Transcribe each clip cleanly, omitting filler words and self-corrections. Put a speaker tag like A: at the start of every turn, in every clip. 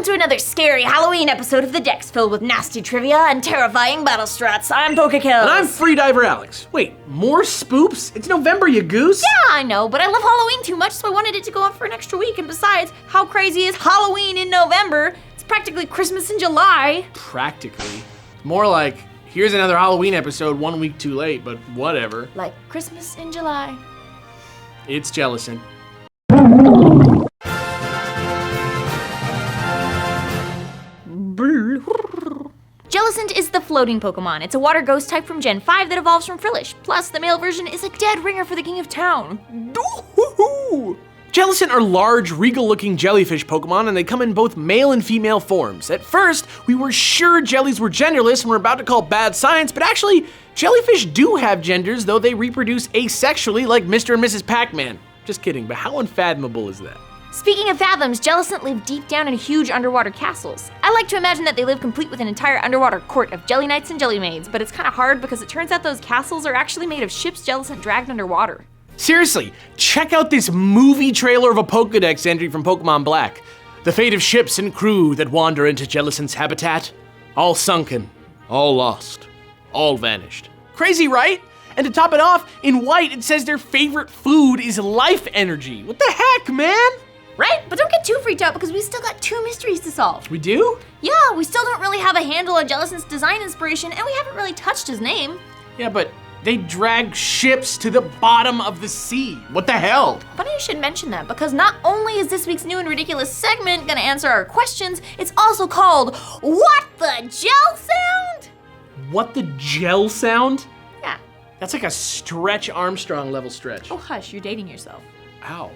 A: Welcome to another scary Halloween episode of The Dex, filled with nasty trivia and terrifying battle strats. I'm PokeKellz.
B: And I'm Freediver Alex. Wait, more spoops? It's November, you goose!
A: Yeah, I know, but I love Halloween too much, so I wanted it to go on for an extra week. And besides, how crazy is Halloween in November? It's practically Christmas in July.
B: Practically. More like, here's another Halloween episode 1 week too late, but whatever.
A: Like Christmas in July.
B: It's Jellicent.
A: Jellicent is the floating Pokemon. It's a water ghost type from Gen 5 that evolves from Frillish. Plus, the male version is a dead ringer for the King of Town.
B: Jellicent are large, regal-looking jellyfish Pokemon, and they come in both male and female forms. At first, we were sure jellies were genderless and were about to call bad science, but actually, jellyfish do have genders, though they reproduce asexually like Mr. and Mrs. Pac-Man. Just kidding, but how unfathomable is that?
A: Speaking of fathoms, Jellicent live deep down in huge underwater castles. I like to imagine that they live complete with an entire underwater court of jelly knights and jelly maids, but it's kind of hard because it turns out those castles are actually made of ships Jellicent dragged underwater.
B: Seriously, check out this movie trailer of a Pokedex entry from Pokemon Black. The fate of ships and crew that wander into Jellicent's habitat. All sunken, all lost, all vanished. Crazy, right? And to top it off, in white it says their favorite food is life energy. What the heck, man?
A: Right? But don't get too freaked out because we still got 2 mysteries to solve.
B: We do?
A: Yeah, we still don't really have a handle on Jellicent's design inspiration, and we haven't really touched his name.
B: Yeah, but they drag ships to the bottom of the sea. What the hell?
A: Funny you should mention that, because not only is this week's new and ridiculous segment gonna answer our questions, it's also called What the Gel Sound?
B: What the gel sound?
A: Yeah.
B: That's like a Stretch Armstrong level stretch.
A: Oh hush, you're dating yourself.
B: Ow.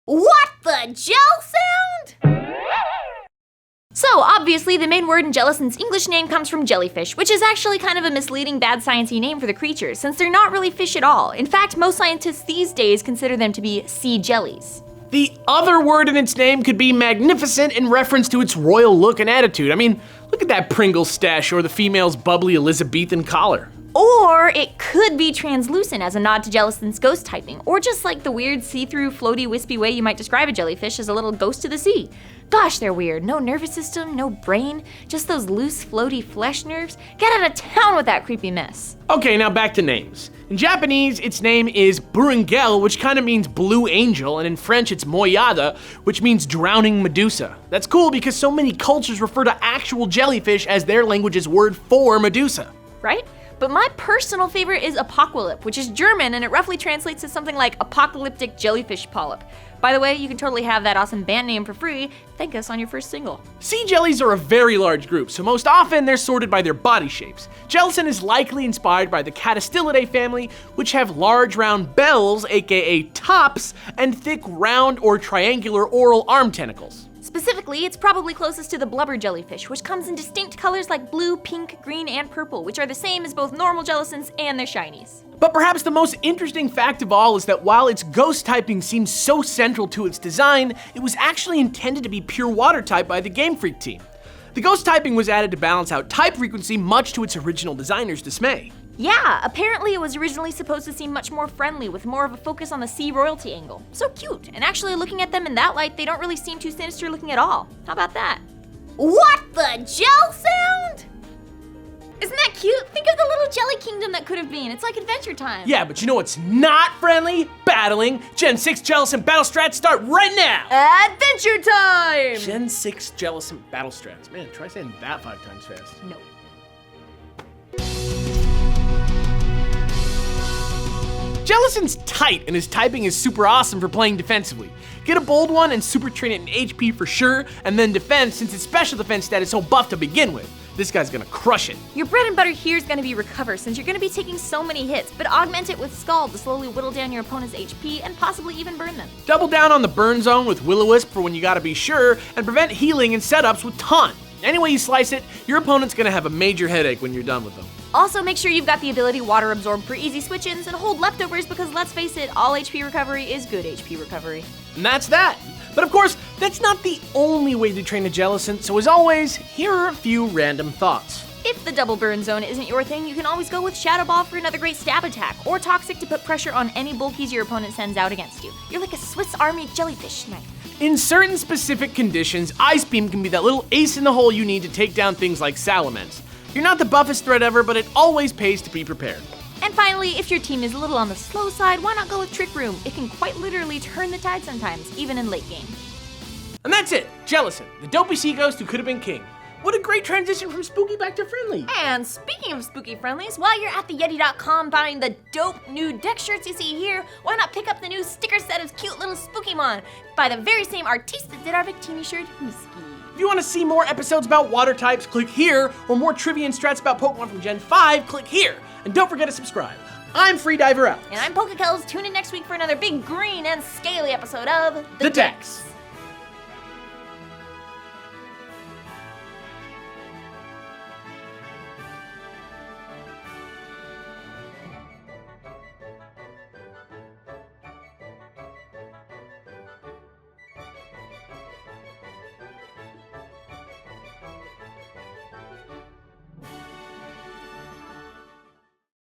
A: What the gel sound? So, obviously, the main word in Jellicent's English name comes from jellyfish, which is actually kind of a misleading bad sciencey name for the creatures, since they're not really fish at all. In fact, most scientists these days consider them to be sea jellies.
B: The other word in its name could be magnificent in reference to its royal look and attitude. I mean, look at that Pringles stash or the female's bubbly Elizabethan collar.
A: Or it could be translucent as a nod to Jellicent's ghost typing, or just like the weird see-through, floaty, wispy way you might describe a jellyfish as a little ghost to the sea. Gosh, they're weird. No nervous system, no brain, just those loose, floaty flesh nerves. Get out of town with that creepy mess.
B: Okay, now back to names. In Japanese, its name is Burungel, which kind of means blue angel, and in French it's Moyada, which means drowning Medusa. That's cool because so many cultures refer to actual jellyfish as their language's word for Medusa.
A: Right? But my personal favorite is Apocalypse, which is German, and it roughly translates to something like apocalyptic jellyfish polyp. By the way, you can totally have that awesome band name for free. Thank us on your first single.
B: Sea jellies are a very large group, so most often they're sorted by their body shapes. Jellicent is likely inspired by the Catastilidae family, which have large round bells, aka tops, and thick round or triangular oral arm tentacles.
A: Specifically, it's probably closest to the blubber jellyfish, which comes in distinct colors like blue, pink, green, and purple, which are the same as both normal Jellicents and their shinies.
B: But perhaps the most interesting fact of all is that while its ghost typing seems so central to its design, it was actually intended to be pure water type by the Game Freak team. The ghost typing was added to balance out type frequency, much to its original designer's dismay.
A: Yeah, apparently it was originally supposed to seem much more friendly with more of a focus on the sea royalty angle. So cute, and actually looking at them in that light, they don't really seem too sinister looking at all. How about that? What the gel sound? Isn't that cute? Think of the little jelly kingdom that could have been. It's like Adventure Time.
B: Yeah, but you know what's not friendly? Battling. Gen 6 Jellicent battle strats start right now!
A: Adventure Time!
B: Gen 6 Jellicent battle strats. Man, try saying that 5 times fast.
A: No.
B: Jellicent's tight, and his typing is super awesome for playing defensively. Get a bold one and super train it in HP for sure, and then defense since its special defense stat is so buff to begin with. This guy's gonna crush it.
A: Your bread and butter here is gonna be Recover, since you're gonna be taking so many hits, but augment it with Scald to slowly whittle down your opponent's HP and possibly even burn them.
B: Double down on the burn zone with Will-O-Wisp for when you gotta be sure, and prevent healing and setups with Taunt. Any way you slice it, your opponent's gonna have a major headache when you're done with them.
A: Also, make sure you've got the ability Water Absorb for easy switch-ins and hold leftovers because let's face it, all HP recovery is good HP recovery.
B: And that's that. But of course, that's not the only way to train a Jellicent, so as always, here are a few random thoughts.
A: If the double burn zone isn't your thing, you can always go with Shadow Ball for another great stab attack, or Toxic to put pressure on any bulkies your opponent sends out against you. You're like a Swiss Army jellyfish knife.
B: In certain specific conditions, Ice Beam can be that little ace in the hole you need to take down things like Salamence. You're not the buffest threat ever, but it always pays to be prepared.
A: And finally, if your team is a little on the slow side, why not go with Trick Room? It can quite literally turn the tide sometimes, even in late game.
B: And that's it, Jellicent, the dopey sea ghost who could have been king. What a great transition from spooky back to friendly.
A: And speaking of spooky friendlies, while you're at theyeti.com buying the dope new deck shirts you see here, why not pick up the new sticker set of cute little Spookymon by the very same artiste that did our Victini shirt, Whiskey.
B: If you want to see more episodes about water types, click here, or more trivia and strats about Pokemon from Gen 5, click here. And don't forget to subscribe. I'm Freediver Alex.
A: And I'm PokeKellz. Tune in next week for another big green and scaly episode of
B: The Decks.